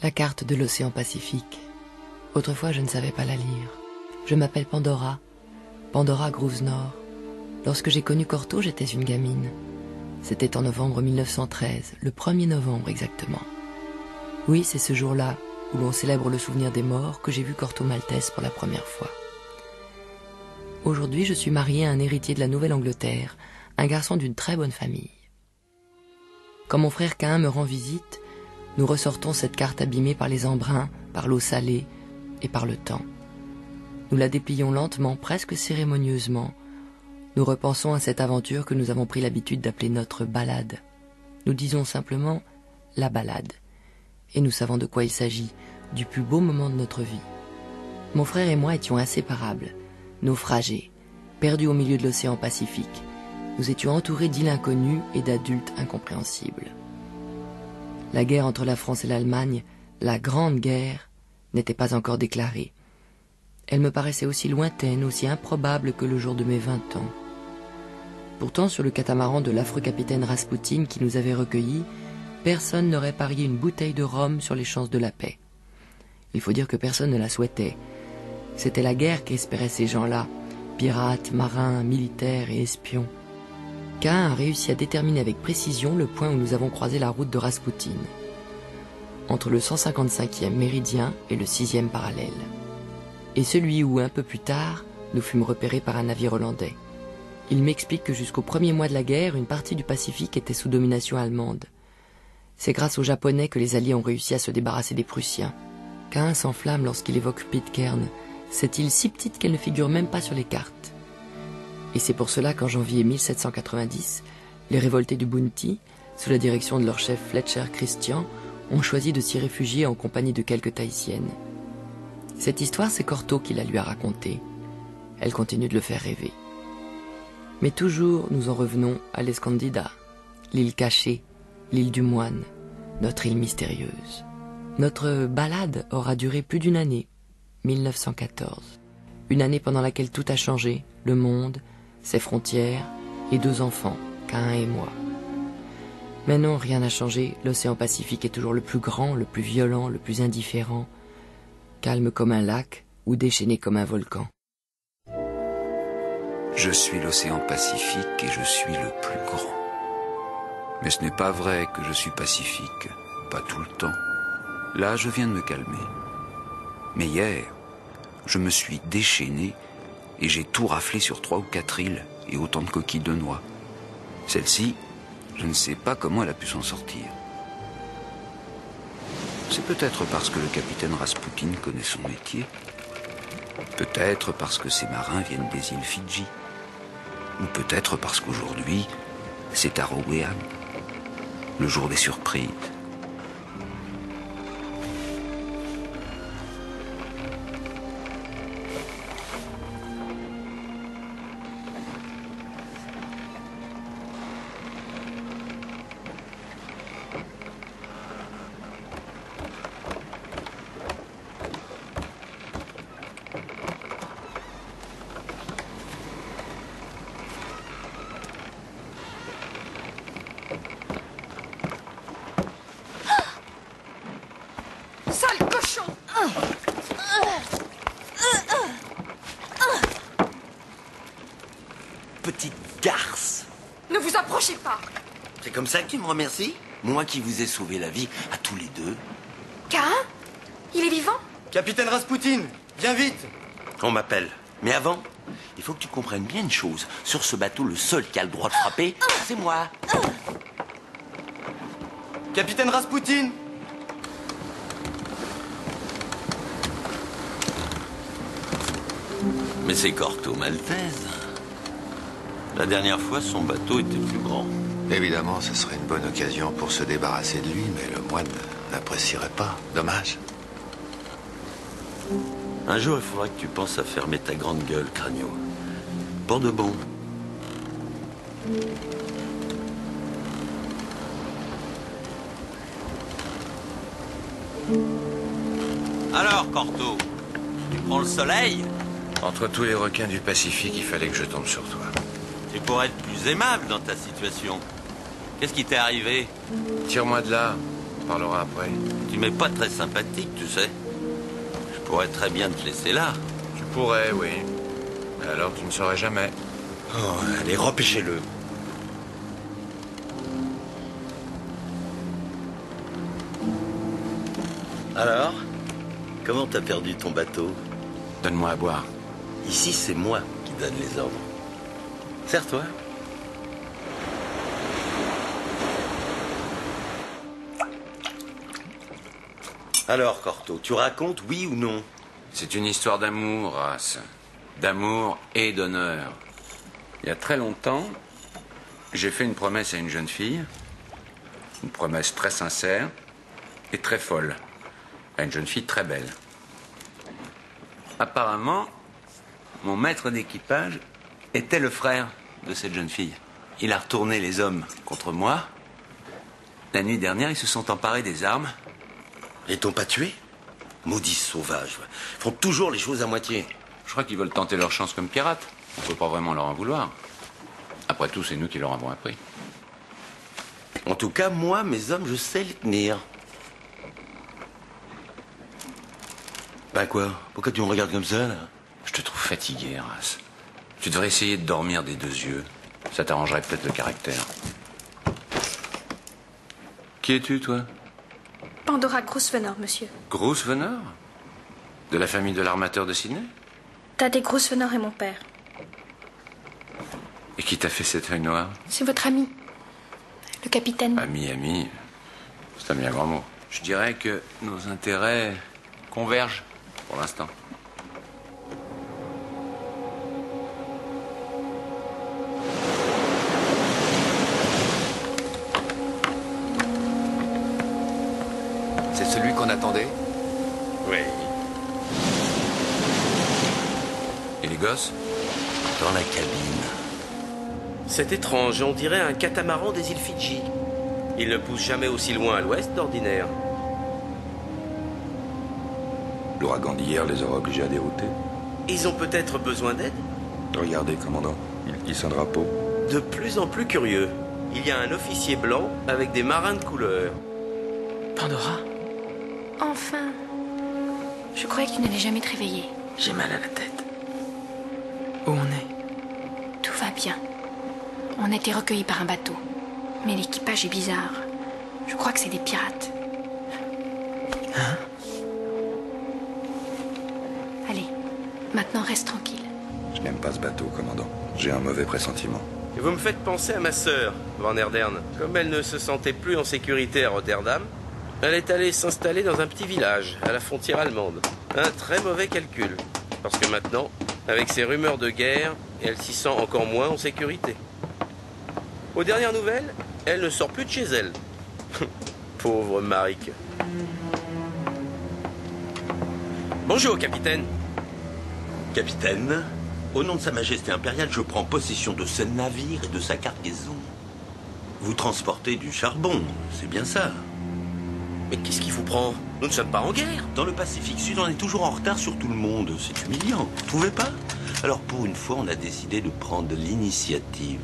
La carte de l'océan Pacifique. Autrefois, je ne savais pas la lire. Je m'appelle Pandora, Pandora Grosvenor. Lorsque j'ai connu Cortot, j'étais une gamine. C'était en novembre 1913, le 1er novembre exactement. Oui, c'est ce jour-là, où l'on célèbre le souvenir des morts, que j'ai vu Cortot Maltese pour la première fois. Aujourd'hui, je suis mariée à un héritier de la Nouvelle-Angleterre, un garçon d'une très bonne famille. Quand mon frère Caïn me rend visite, nous ressortons cette carte abîmée par les embruns, par l'eau salée et par le temps. Nous la déplions lentement, presque cérémonieusement. Nous repensons à cette aventure que nous avons pris l'habitude d'appeler notre balade. Nous disons simplement « la balade ». Et nous savons de quoi il s'agit, du plus beau moment de notre vie. Mon frère et moi étions inséparables, naufragés, perdus au milieu de l'océan Pacifique. Nous étions entourés d'îles inconnues et d'adultes incompréhensibles. La guerre entre la France et l'Allemagne, la Grande Guerre, n'était pas encore déclarée. Elle me paraissait aussi lointaine, aussi improbable que le jour de mes 20 ans. Pourtant, sur le catamaran de l'affreux capitaine Raspoutine qui nous avait recueillis, personne n'aurait parié une bouteille de rhum sur les chances de la paix. Il faut dire que personne ne la souhaitait. C'était la guerre qu'espéraient ces gens-là, pirates, marins, militaires et espions. Caïn a réussi à déterminer avec précision le point où nous avons croisé la route de Raspoutine, entre le 155e méridien et le 6e parallèle, et celui où, un peu plus tard, nous fûmes repérés par un navire hollandais. Il m'explique que jusqu'au premier mois de la guerre, une partie du Pacifique était sous domination allemande. C'est grâce aux Japonais que les Alliés ont réussi à se débarrasser des Prussiens. Caïn s'enflamme lorsqu'il évoque Pitcairn, cette île si petite qu'elle ne figure même pas sur les cartes. Et c'est pour cela qu'en janvier 1790, les révoltés du Bounty, sous la direction de leur chef Fletcher Christian, ont choisi de s'y réfugier en compagnie de quelques Tahitiennes. Cette histoire, c'est Cortot qui la lui a racontée. Elle continue de le faire rêver. Mais toujours, nous en revenons à l'Escondida, l'île cachée, l'île du Moine, notre île mystérieuse. Notre balade aura duré plus d'une année, 1914. Une année pendant laquelle tout a changé, le monde, ses frontières et 2 enfants, Caïn et moi. Mais non, rien n'a changé, l'océan Pacifique est toujours le plus grand, le plus violent, le plus indifférent, calme comme un lac ou déchaîné comme un volcan. Je suis l'océan Pacifique et je suis le plus grand. Mais ce n'est pas vrai que je suis pacifique, pas tout le temps. Là, je viens de me calmer. Mais hier, je me suis déchaîné et j'ai tout raflé sur 3 ou 4 îles et autant de coquilles de noix. Celle-ci, je ne sais pas comment elle a pu s'en sortir. C'est peut-être parce que le capitaine Raspoutine connaît son métier. Peut-être parce que ses marins viennent des îles Fidji. Ou peut-être parce qu'aujourd'hui, c'est à Rowean, le jour des surprises. Petite garce. Ne vous approchez pas. C'est comme ça que tu me remercies? Moi qui vous ai sauvé la vie à tous les deux. Caïn? Il est vivant? Capitaine Raspoutine, viens vite. On m'appelle. Mais avant, il faut que tu comprennes bien une chose. Sur ce bateau, le seul qui a le droit de frapper, c'est moi. Capitaine Raspoutine. Mais c'est Cortot Maltese. La dernière fois, son bateau était plus grand. Évidemment, ce serait une bonne occasion pour se débarrasser de lui, mais le moine n'apprécierait pas. Dommage. Un jour, il faudra que tu penses à fermer ta grande gueule, Crânio. Pour de bon. Alors, Cortot, tu prends le soleil? Entre tous les requins du Pacifique, il fallait que je tombe sur toi. Tu pourrais être plus aimable dans ta situation. Qu'est-ce qui t'est arrivé? Tire-moi de là. On parlera après. Tu m'es pas très sympathique, tu sais. Je pourrais très bien te laisser là. Tu pourrais, oui. Mais alors tu ne saurais jamais. Oh, allez, repêchez-le. Alors, comment t'as perdu ton bateau? Donne-moi à boire. Ici, c'est moi qui donne les ordres. Serre-toi. Alors, Corto, tu racontes oui ou non? C'est une histoire d'amour, Ras. D'amour et d'honneur. Il y a très longtemps, j'ai fait une promesse à une jeune fille. Une promesse très sincère et très folle. À une jeune fille très belle. Apparemment, mon maître d'équipage était le frère de cette jeune fille. Il a retourné les hommes contre moi. La nuit dernière, ils se sont emparés des armes. Ils t'ont pas tué? Maudits sauvages. Ils font toujours les choses à moitié. Je crois qu'ils veulent tenter leur chance comme pirates. On ne peut pas vraiment leur en vouloir. Après tout, c'est nous qui leur avons appris. En tout cas, moi, mes hommes, je sais les tenir. Ben quoi? Pourquoi tu me regardes comme ça, là? Je te trouve fatigué, Ras. Tu devrais essayer de dormir des deux yeux. Ça t'arrangerait peut-être le caractère. Qui es-tu, toi? Pandora Grosvenor, monsieur. Grosvenor? De la famille de l'armateur de Sydney? Tadé Grosvenor est mon père. Et qui t'a fait cet œil noir? C'est votre ami, le capitaine. Ami, c'est un bien grand mot. Je dirais que nos intérêts convergent pour l'instant. C'est celui qu'on attendait? Oui. Et les gosses? Dans la cabine. C'est étrange, on dirait un catamaran des îles Fidji. Il ne pousse jamais aussi loin à l'ouest d'ordinaire. L'ouragan d'hier les aura obligés à dérouter. Ils ont peut-être besoin d'aide? Regardez, commandant, il hisse un drapeau. De plus en plus curieux. Il y a un officier blanc avec des marins de couleur. Pandora, Enfin. Je croyais que tu n'allais jamais te réveiller. j'ai mal à la tête. Où on est? Tout va bien. On a été recueillis par un bateau. Mais l'équipage est bizarre. Je crois que c'est des pirates. Hein? Allez, maintenant reste tranquille. Je n'aime pas ce bateau, commandant. J'ai un mauvais pressentiment. Et vous me faites penser à ma sœur, Van Erdern. Comme elle ne se sentait plus en sécurité à Rotterdam, elle est allée s'installer dans un petit village, à la frontière allemande. Un très mauvais calcul. Parce que maintenant, avec ces rumeurs de guerre, elle s'y sent encore moins en sécurité. Aux dernières nouvelles, elle ne sort plus de chez elle. Pauvre Marik. Bonjour, capitaine. Capitaine, au nom de Sa Majesté impériale, je prends possession de ce navire et de sa cargaison. Vous transportez du charbon, c'est bien ça? Mais qu'est-ce qui vous prend? Nous ne sommes pas en guerre. Dans le Pacifique Sud, on est toujours en retard sur tout le monde. C'est humiliant, vous trouvez pas? Alors pour une fois, on a décidé de prendre l'initiative.